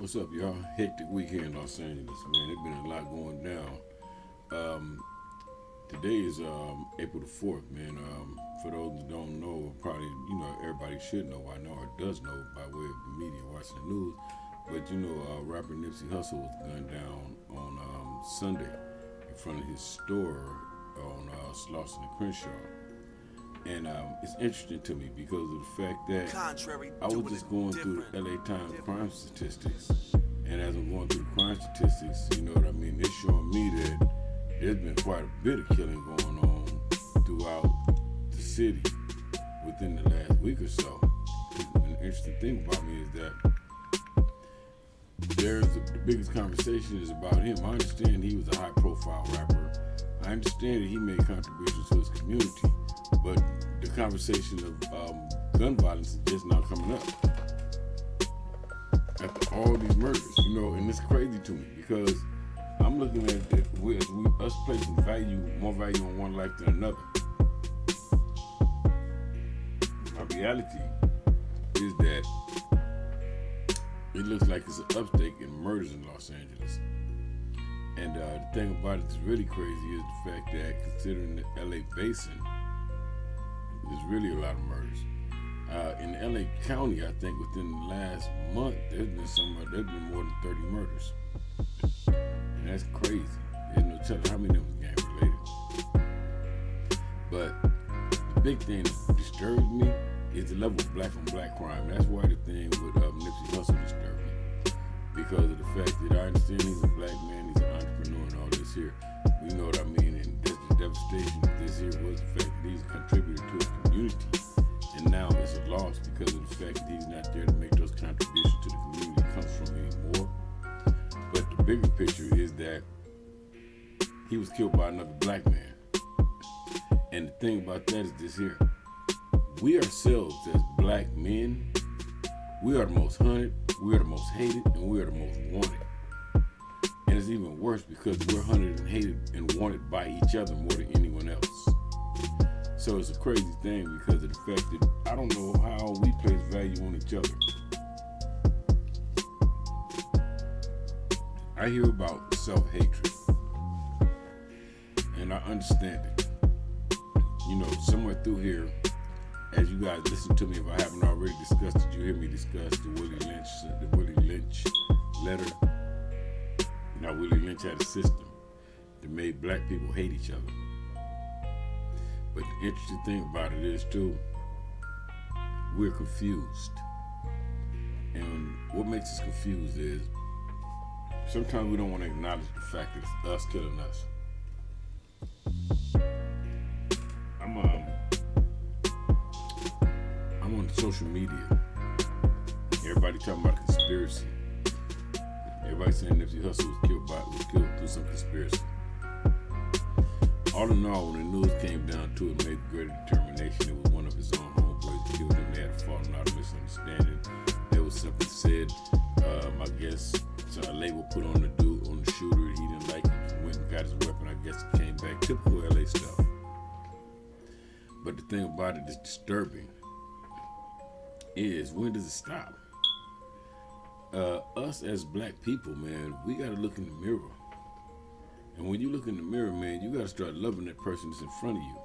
What's up, y'all? Hectic weekend in Los Angeles, man. There's been a lot going down. Today is April the 4th, man. For those that don't know, probably, everybody should know by now or does know by way of the media watching the news. But, rapper Nipsey Hussle was gunned down on Sunday in front of his store on Slauson and Crenshaw. And it's interesting to me because of the fact that I was just going through the LA Times crime statistics. And as I'm going through the crime statistics, you know what I mean, it's showing me that there's been quite a bit of killing going on throughout the city within the last week or so. And the interesting thing about me is that the biggest conversation is about him. I understand he was a high profile rapper. I understand that he made contributions to his community. But the conversation of gun violence is just not coming up after all these murders, and it's crazy to me because I'm looking at it, us placing more value on one life than another. My reality is that it looks like it's an uptick in murders in Los Angeles. And the thing about it that's really crazy is the fact that considering the LA basin, there's really a lot of murders. In LA County, I think within the last month, there's been more than 30 murders. And that's crazy. There's no telling how many of them gang related. But the big thing that disturbs me is the level of black on black crime. That's why the thing with Nipsey Hussle disturbed me. Because of the fact that I understand he's a black man, he's an entrepreneur and all this here. You know what I mean? And that's the devastation of this here was the fact that he's a contributor to his community. And now it's a loss because of the fact that he's not there to make those contributions to the community comes from anymore. But the bigger picture is that he was killed by another black man. And the thing about that is this here. We ourselves as black men, we are the most hunted, we are the most hated, and we are the most wanted. And it's even worse because we're hunted and hated and wanted by each other more than anyone else. So it's a crazy thing because of the fact that I don't know how we place value on each other. I hear about self-hatred, and I understand it. Somewhere through here, as you guys listen to me, if I haven't already discussed it, you hear me discuss the Willie Lynch letter. Now, Willie Lynch had a system that made black people hate each other. But the interesting thing about it is, too, we're confused. And what makes us confused is sometimes we don't want to acknowledge the fact that it's us killing us. I'm on social media. Everybody talking about a conspiracy. Everybody saying Nipsey Hussle was killed through some conspiracy. All in all, when the news came down to it, made greater determination. It was one of his own homeboys that killed him. They had a falling out, a misunderstanding. There was something said. I guess a label put on the shooter. He didn't like it. He went and got his weapon. I guess it came back. Typical LA stuff. But the thing about it that's disturbing is, when does it stop? Us as black people, man, we gotta look in the mirror. And when you look in the mirror, man, you gotta start loving that person that's in front of you.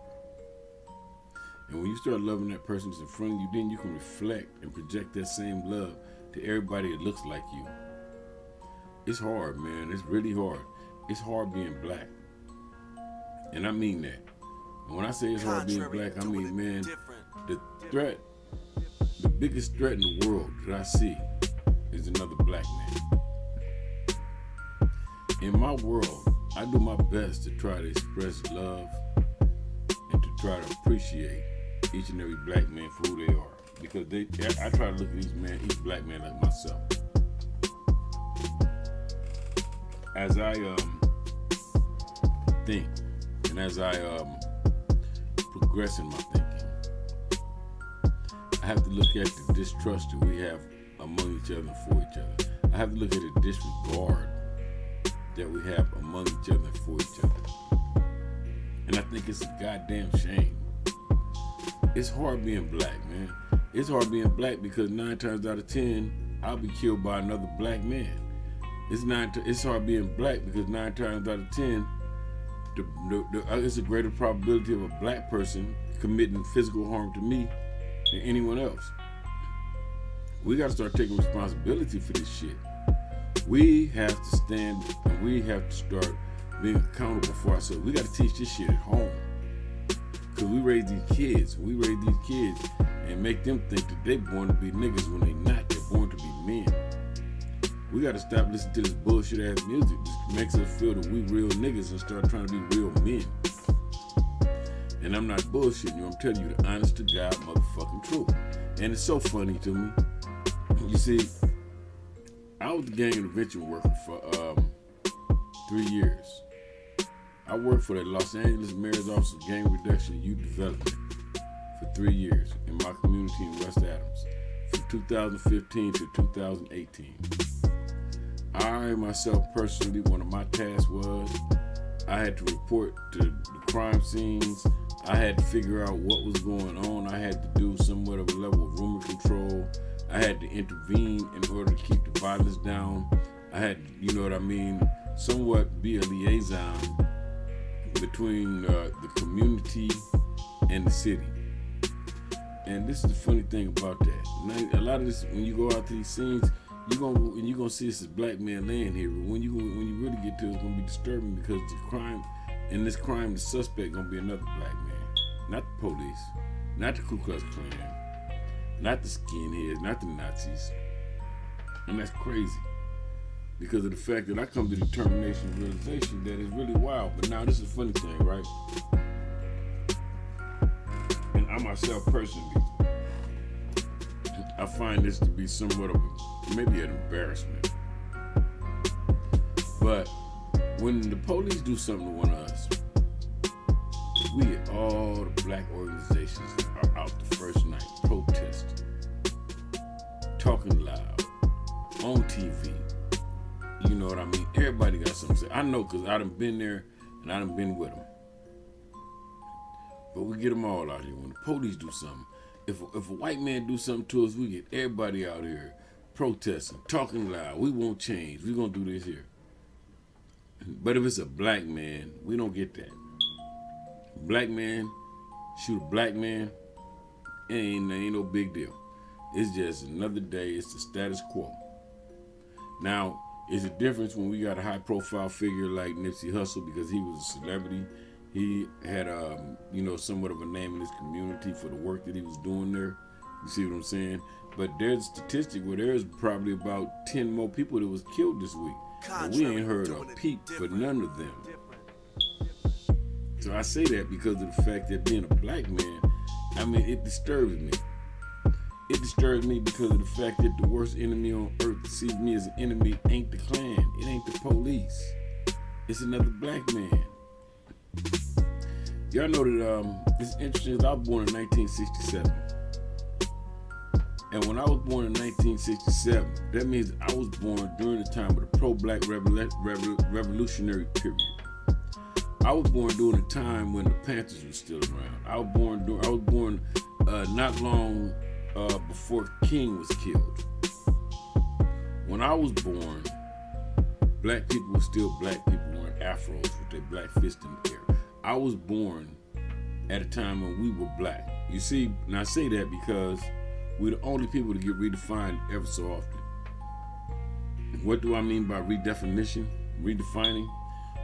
And when you start loving that person that's in front of you, then you can reflect and project that same love to everybody that looks like you. It's hard, man. It's really hard. It's hard being black. And I mean that. And when I say it's hard being black, I mean, man, the biggest threat in the world that I see is another black man. In my world, I do my best to try to express love and to try to appreciate each and every black man for who they are. Because I try to look at each black man like myself. As I think and as I progress in my thinking, I have to look at the distrust that we have among each other and for each other. I have to look at the disregard that we have among each other and for each other. And I think it's a goddamn shame. It's hard being black, man. It's hard being black because 9 times out of 10, I'll be killed by another black man. It's hard being black because 9 times out of 10, it's a greater probability of a black person committing physical harm to me than anyone else. We got to start taking responsibility for this shit. We have to stand and we have to start being accountable for ourselves. We got to teach this shit at home. Because we raise these kids and make them think that they're born to be niggas when they not. They're born to be men. We got to stop listening to this bullshit ass music. This makes us feel that we real niggas and start trying to be real men. And I'm not bullshitting you. I'm telling you the honest to God motherfucking truth. And it's so funny to me. You see, I was the gang intervention worker for 3 years. I worked for the Los Angeles Mayor's Office of Gang Reduction and Youth Development for 3 years in my community in West Adams, from 2015 to 2018. I myself personally, one of my tasks was I had to report to the crime scenes. I had to figure out what was going on. I had to do somewhat of a level of rumor control. I had to intervene in order to keep the violence down. I had to, you know what I mean, somewhat be a liaison between the community and the city. And this is the funny thing about that. Now, a lot of this, when you go out to these scenes, you're gonna see this as black man laying here. But when you really get to it, it's gonna be disturbing because the suspect gonna be another black man, not the police, not the Ku Klux Klan, not the skinheads, not the Nazis. And that's crazy because of the fact that I come to the determination and realization that it's really wild. But now this is a funny thing, right? And I myself personally, I find this to be somewhat of maybe an embarrassment. But when the police do something to one of us, we get all the black organizations are out the first night protesting, talking loud, on TV. You know what I mean? Everybody got something to say. I know because I done been there and I done been with them. But we get them all out here. When the police do something, if a white man do something to us, we get everybody out here protesting, talking loud. We won't change. We gonna do this here. But if it's a black man, we don't get that. Black man shoot a black man, ain't no big deal. It's just another day. It's the status quo. Now, it's a difference when we got a high-profile figure like Nipsey Hussle because he was a celebrity. He had, somewhat of a name in his community for the work that he was doing there. You see what I'm saying? But there's a statistic where there's probably about 10 more people that was killed this week. But we ain't heard a peep for none of them. So I say that because of the fact that being a black man, I mean, it disturbs me. It disturbs me because of the fact that the worst enemy on earth that sees me as an enemy ain't the Klan. It ain't the police. It's another black man. Y'all know that it's interesting. I was born in 1967. And when I was born in 1967, that means I was born during the time of the pro-black revolutionary period. I was born during a time when the Panthers were still around. I was born not long before King was killed. When I was born, black people were still black people wearing afros with their black fist in the air. I was born at a time when we were black. You see, and I say that because we're the only people to get redefined ever so often. What do I mean by redefining?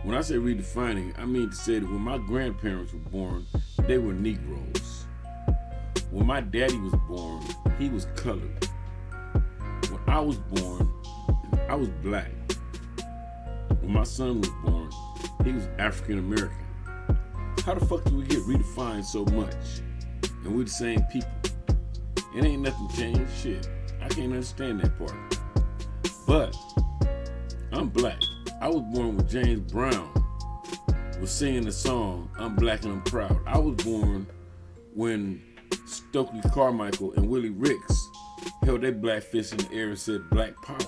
When I say redefining, I mean to say that when my grandparents were born, they were Negroes. When my daddy was born, he was colored. When I was born, I was black. When my son was born, he was African American. How the fuck do we get redefined so much? And we're the same people. It ain't nothing changed. Shit. I can't understand that part. But I'm black. I was born when James Brown was singing the song, I'm Black and I'm Proud. I was born when Stokely Carmichael and Willie Ricks held their black fist in the air and said Black Power.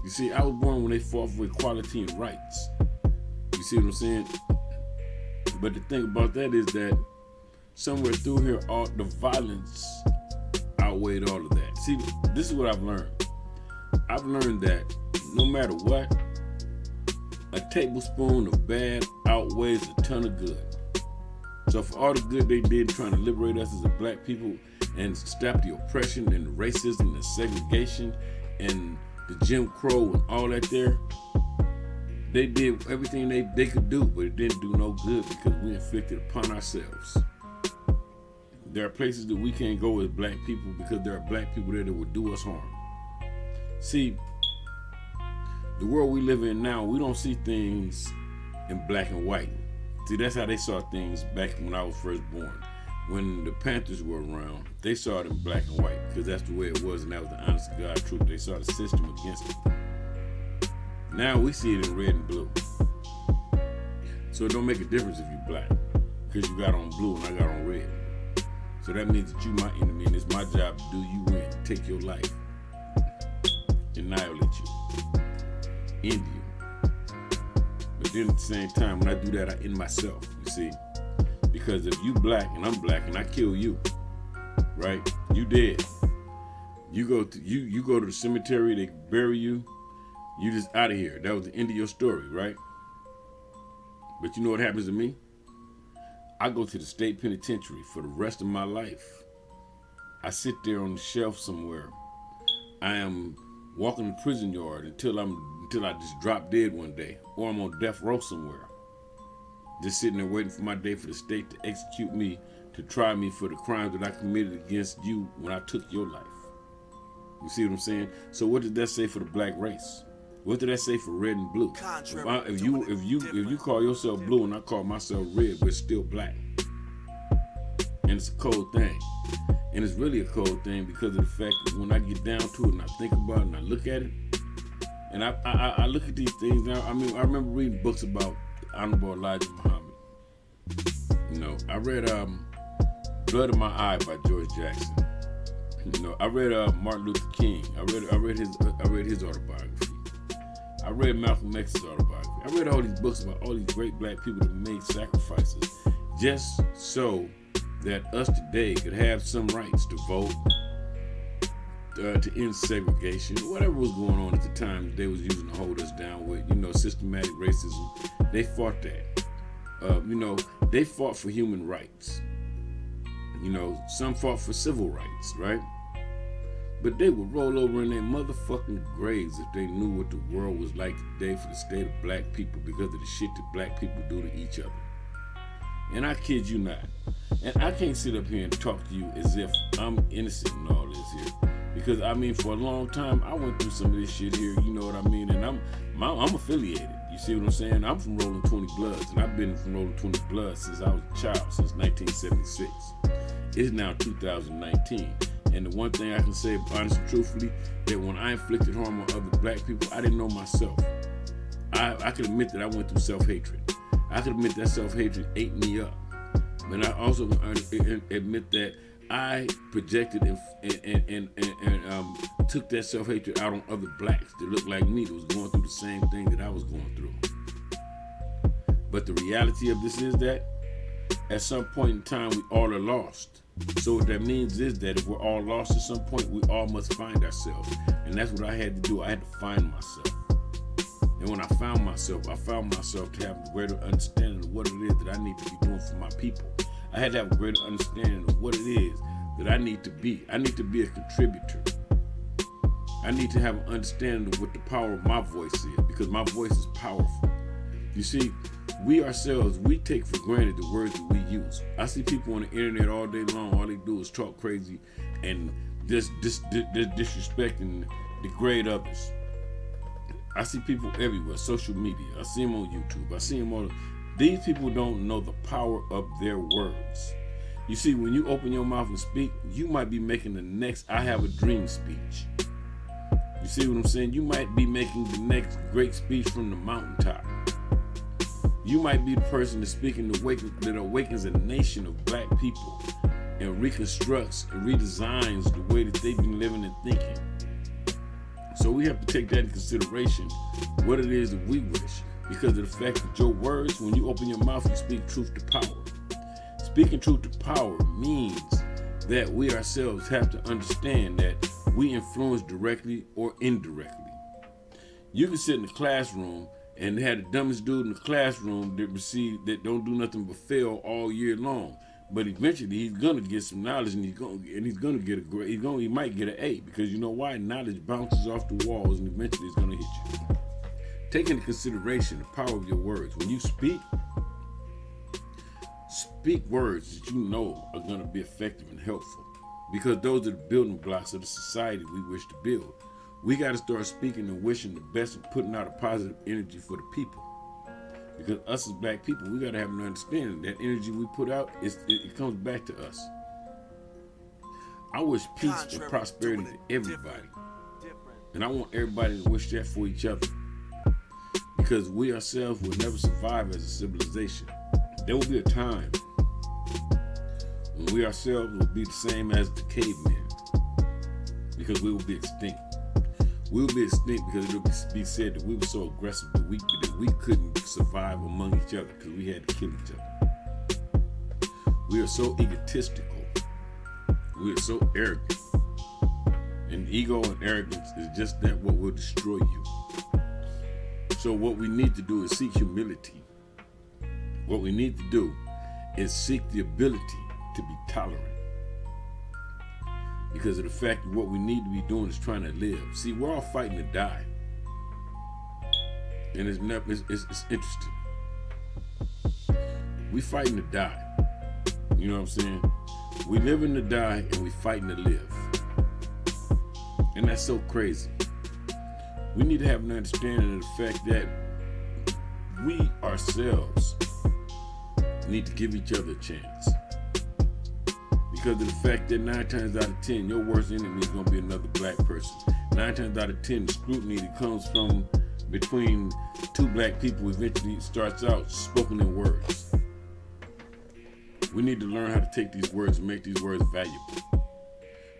You see, I was born when they fought for equality and rights. You see what I'm saying? But the thing about that is that somewhere through here, all the violence outweighed all of that. See, this is what I've learned. I've learned that no matter what, a tablespoon of bad outweighs a ton of good. So for all the good they did trying to liberate us as a black people and stop the oppression and the racism and the segregation and the Jim Crow and all that there, they did everything they could do, but it didn't do no good because we inflicted upon ourselves. There are places that we can't go as black people because there are black people there that would do us harm. See, the world we live in now, we don't see things in black and white. See, that's how they saw things back when I was first born. When the Panthers were around, they saw it in black and white because that's the way it was, and that was the honest to God truth. They saw the system against it. Now we see it in red and blue. So it don't make a difference if you're black because you got on blue and I got on red. So that means that you my enemy and it's my job to do you in, take your life, annihilate you, end you. But then at the same time, when I do that, I end myself, you see? Because if you black and I'm black and I kill you, right? You dead. You go to the cemetery, they bury you, you just out of here. That was the end of your story, right? But you know what happens to me? I go to the state penitentiary for the rest of my life. I sit there on the shelf somewhere. I am walking the prison yard until I just drop dead one day, or I'm on death row somewhere. Just sitting there waiting for my day for the state to execute me, to try me for the crimes that I committed against you when I took your life. You see what I'm saying? So what did that say for the black race? What did that say for red and blue? If you call yourself blue and I call myself red, we're still black. And it's a cold thing. And it's really a cold thing because of the fact that when I get down to it and I think about it and I look at it, and I look at these things now. I mean, I remember reading books about the Honorable Elijah Muhammad. You know, I read Blood in My Eye by George Jackson. You know, I read Martin Luther King. I read his autobiography. I read Malcolm X's autobiography. I read all these books about all these great black people that made sacrifices just so that us today could have some rights to vote, to end segregation, whatever was going on at the time that they was using to hold us down with, you know, systematic racism. They fought that. You know, they fought for human rights. You know, some fought for civil rights, right? But they would roll over in their motherfucking graves if they knew what the world was like today for the state of black people because of the shit that black people do to each other. And I kid you not. And I can't sit up here and talk to you as if I'm innocent in all this here. Because, I mean, for a long time, I went through some of this shit here, you know what I mean? And I'm affiliated. You see what I'm saying? I'm from Rolling 20 Bloods, and I've been from Rolling 20 Bloods since I was a child, since 1976. It's now 2019. And the one thing I can say, honestly, truthfully, that when I inflicted harm on other black people, I didn't know myself. I can admit that I went through self-hatred. I can admit that self-hatred ate me up. But I also admit that I projected and took that self-hatred out on other blacks that looked like me, that was going through the same thing that I was going through. But the reality of this is that at some point in time, we all are lost. So what that means is that if we're all lost at some point, we all must find ourselves. And that's what I had to do. I had to find myself. And when I found myself to have a greater understanding of what it is that I need to be doing for my people. I had to have a greater understanding of what it is that I need to be. I need to be a contributor. I need to have an understanding of what the power of my voice is, because my voice is powerful. You see, we ourselves, we take for granted the words that we use. I see people on the internet all day long, all they do is talk crazy and just disrespect and degrade others. I see people everywhere, social media. I see them on YouTube. I see them on. These people don't know the power of their words. You see, when you open your mouth and speak, you might be making the next I have a dream speech. You see what I'm saying? You might be making the next great speech from the mountaintop. You might be the person that's speaking that awakens a nation of black people and reconstructs and redesigns the way that they've been living and thinking. So we have to take that into consideration, what it is that we wish, because of the fact that your words, when you open your mouth, you speak truth to power. Speaking truth to power means that we ourselves have to understand that we influence directly or indirectly. You can sit in the classroom and have the dumbest dude in the classroom that don't do nothing but fail all year long. But eventually he's gonna get some knowledge, and he's gonna get a grade. He might get an A, because you know why? Knowledge bounces off the walls and eventually it's gonna hit you. Take into consideration the power of your words. When you speak words that you know are gonna be effective and helpful, because those are the building blocks of the society we wish to build. We got to start speaking and wishing the best and putting out a positive energy for the people. Because us as black people, we got to have an understanding that energy we put out, it comes back to us. I wish peace and prosperity to everybody. And I want everybody to wish that for each other. Because we ourselves will never survive as a civilization. There will be a time when we ourselves will be the same as the cavemen. Because we will be extinct. We will be extinct because it will be said that we were so aggressive that we couldn't survive among each other because we had to kill each other. We are so egotistical. We are so arrogant. And ego and arrogance is just that what will destroy you. So what we need to do is seek humility. What we need to do is seek the ability to be tolerant. Because of the fact that what we need to be doing is trying to live. See, we're all fighting to die. And it's interesting. We fighting to die. You know what I'm saying? We living to die and we fighting to live. And that's so crazy. We need to have an understanding of the fact that we ourselves need to give each other a chance. Because of the fact that 9 times out of 10, your worst enemy is going to be another black person. 9 times out of 10, the scrutiny that comes from between two black people eventually starts out spoken in words. We need to learn how to take these words and make these words valuable.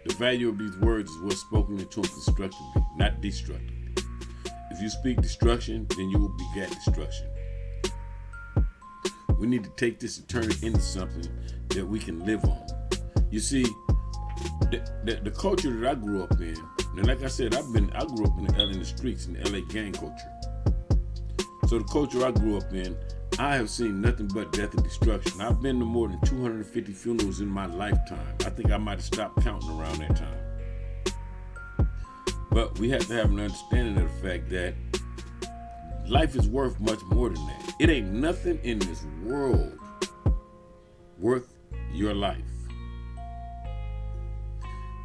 The value of these words is what's spoken into them constructively, not destructively. If you speak destruction, then you will beget destruction. We need to take this and turn it into something that we can live on. You see, the culture that I grew up in, and like I said, I grew up in the streets, in the LA gang culture. So the culture I grew up in, I have seen nothing but death and destruction. I've been to more than 250 funerals in my lifetime. I think I might have stopped counting around that time. But we have to have an understanding of the fact that life is worth much more than that. It ain't nothing in this world worth your life.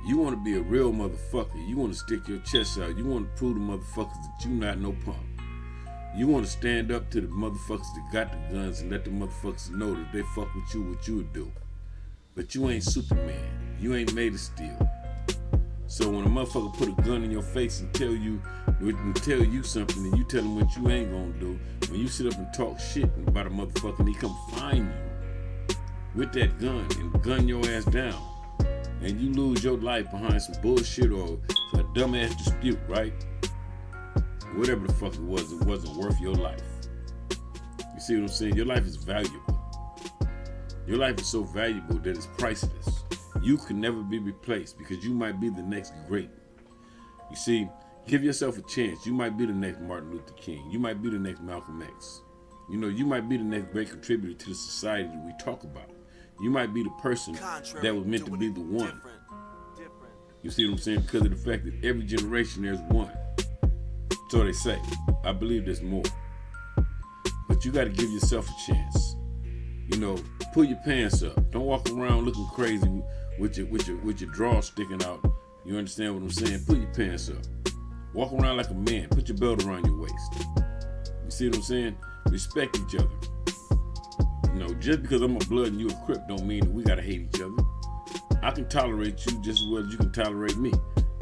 You want to be a real motherfucker. You want to stick your chest out. You want to prove to motherfuckers that you not no punk. You want to stand up to the motherfuckers that got the guns and let the motherfuckers know that they fuck with you, what you would do. But you ain't Superman. You ain't made of steel. So when a motherfucker put a gun in your face and tell you something, and you tell him what you ain't gonna do, when you sit up and talk shit about a motherfucker and he come find you with that gun and gun your ass down, and you lose your life behind some bullshit or a dumbass dispute, right? Whatever the fuck it wasn't worth your life. You see what I'm saying? Your life is valuable. Your life is so valuable that it's priceless. You can never be replaced because you might be the next great. You see, give yourself a chance. You might be the next Martin Luther King. You might be the next Malcolm X. You know, you might be the next great contributor to the society that we talk about. You might be the person that was meant to be the one. You see what I'm saying? Because of the fact that every generation there's one. So they say. I believe there's more. But you got to give yourself a chance. You know, pull your pants up. Don't walk around looking crazy with your drawers sticking out. You understand what I'm saying? Pull your pants up. Walk around like a man. Put your belt around your waist. You see what I'm saying? Respect each other. You know, just because I'm a blood and you a Crip don't mean that we gotta hate each other. I can tolerate you just as well as you can tolerate me.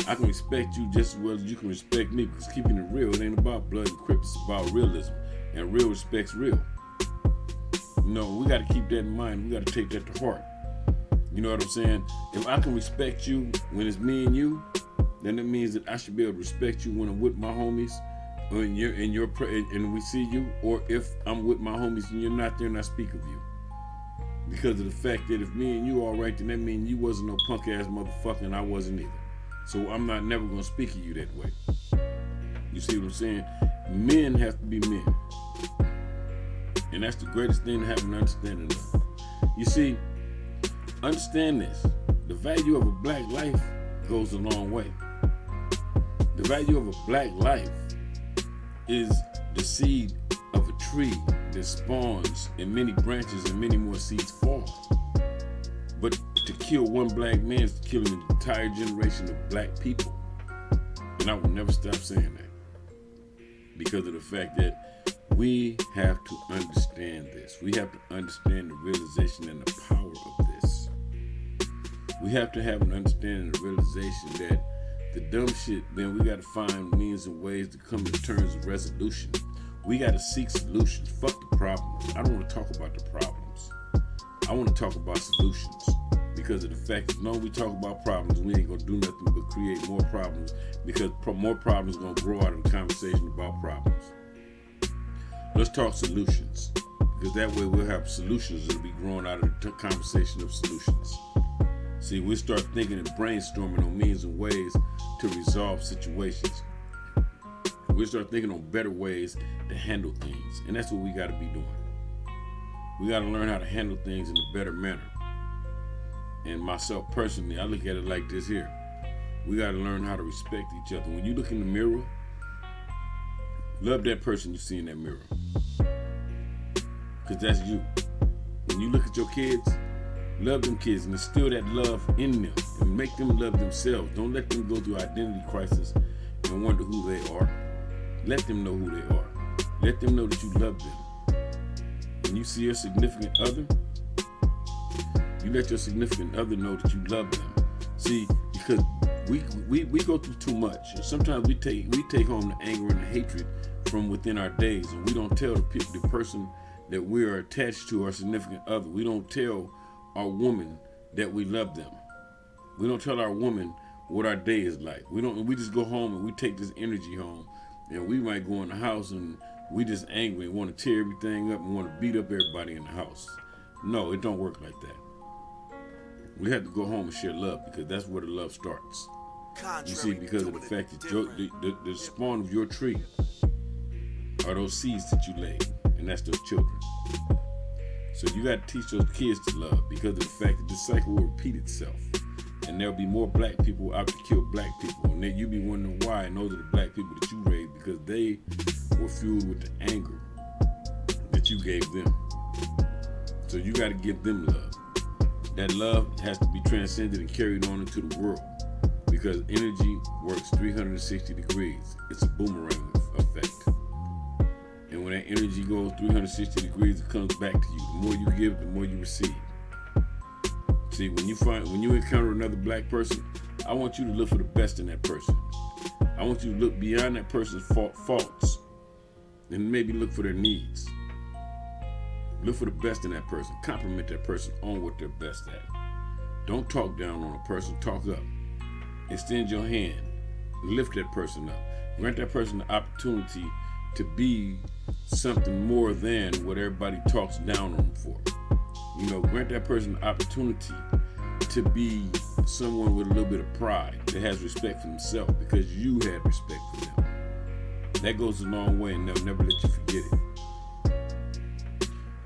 I can respect you just as well as you can respect me, because keeping it real, it ain't about blood and Crips, it's about realism. And real respect's real. You know, we gotta keep that in mind. We gotta take that to heart. You know what I'm saying? If I can respect you when it's me and you, then it means that I should be able to respect you when I'm with my homies, or and we see you, or if I'm with my homies and you're not there and I speak of you. Because of the fact that if me and you all right, then that means you wasn't no punk ass motherfucker and I wasn't either. So I'm not never gonna speak of you that way. You see what I'm saying? Men have to be men. And that's the greatest thing to have an understanding of. You see, understand this. The value of a black life goes a long way. The value of a black life is the seed of a tree that spawns in many branches and many more seeds fall. But to kill one black man is killing an entire generation of black people. And I will never stop saying that. Because of the fact that we have to understand this. We have to understand the realization and the power of this. We have to have an understanding and realization that the dumb shit, man, we got to find means and ways to come to terms of resolution. We got to seek solutions. Fuck the problems. I don't want to talk about the problems. I want to talk about solutions. Because of the fact that no, we talk about problems, we ain't going to do nothing but create more problems, because more problems are going to grow out of the conversation about problems. Let's talk solutions, because that way we'll have solutions that will be growing out of the conversation of solutions. See, we start thinking and brainstorming on means and ways to resolve situations. We start thinking on better ways to handle things, and that's what we got to be doing. We got to learn how to handle things in a better manner. And myself personally, I look at it like this here. We got to learn how to respect each other. When you look in the mirror, love that person you see in that mirror. Because that's you. When you look at your kids, love them kids and instill that love in them and make them love themselves. Don't let them go through identity crisis and wonder who they are. Let them know who they are. Let them know that you love them. When you see a significant other, you let your significant other know that you love them. See, because we go through too much. And sometimes we take home the anger and the hatred from within our days, and we don't tell the person that we are attached to, our significant other. We don't tell our woman that we love them. We don't tell our woman what our day is like. We just go home and we take this energy home, and we might go in the house and we just angry and want to tear everything up and want to beat up everybody in the house. No, it don't work like that. We have to go home and share love, because that's where the love starts. You see, because of the fact that the spawn of your tree are those seeds that you laid, and that's those children. So you got to teach those kids to love, because of the fact that this cycle will repeat itself. And there'll be more black people out to kill black people. And then you be wondering why, and those are the black people that you raised, because they were fueled with the anger that you gave them. So you got to give them love. That love has to be transcended and carried on into the world, because energy works 360 degrees. It's a boomerang effect. And when that energy goes 360 degrees, it comes back to you. The more you give, the more you receive. See, when you encounter another black person, I want you to look for the best in that person. I want you to look beyond that person's faults and maybe look for their needs. Look for the best in that person. Compliment that person on what they're best at. Don't talk down on a person. Talk up. Extend your hand. Lift that person up. Grant that person the opportunity to be something more than what everybody talks down on them for. Grant that person the opportunity to be someone with a little bit of pride that has respect for themselves, because you had respect for them. That goes a long way, and they'll never let you forget it.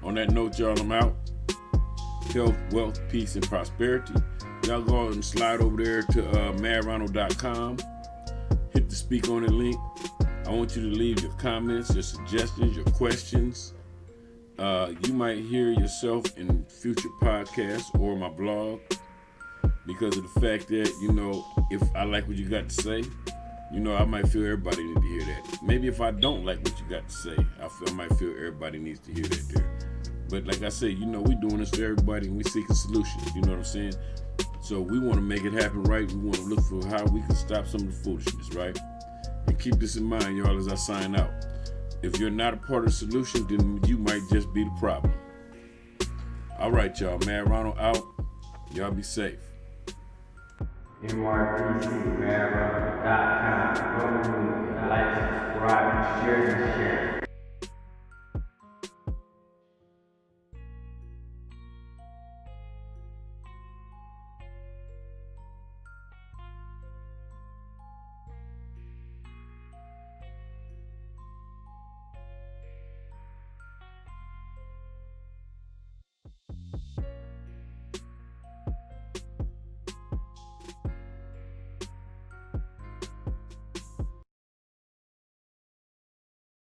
On that note, y'all, I'm out. Health, wealth, peace, and prosperity. Y'all go out and slide over there to MaddRonald.com. Hit the speak on it link. I want you to leave your comments, your suggestions, your questions. You might hear yourself in future podcasts or my blog, because of the fact that, if I like what you got to say, I might feel everybody need to hear that. Maybe if I don't like what you got to say, I might feel everybody needs to hear that there. But like I say, we doing this for everybody, and we seeking solutions. You know what I'm saying? So we want to make it happen right. We want to look for how we can stop some of the foolishness, right? And keep this in mind, y'all, as I sign out. If you're not a part of the solution, then you might just be the problem. All right, y'all. MaddRonald out. Y'all be safe. NYPC, MaddRonald.com. Like, subscribe, and share.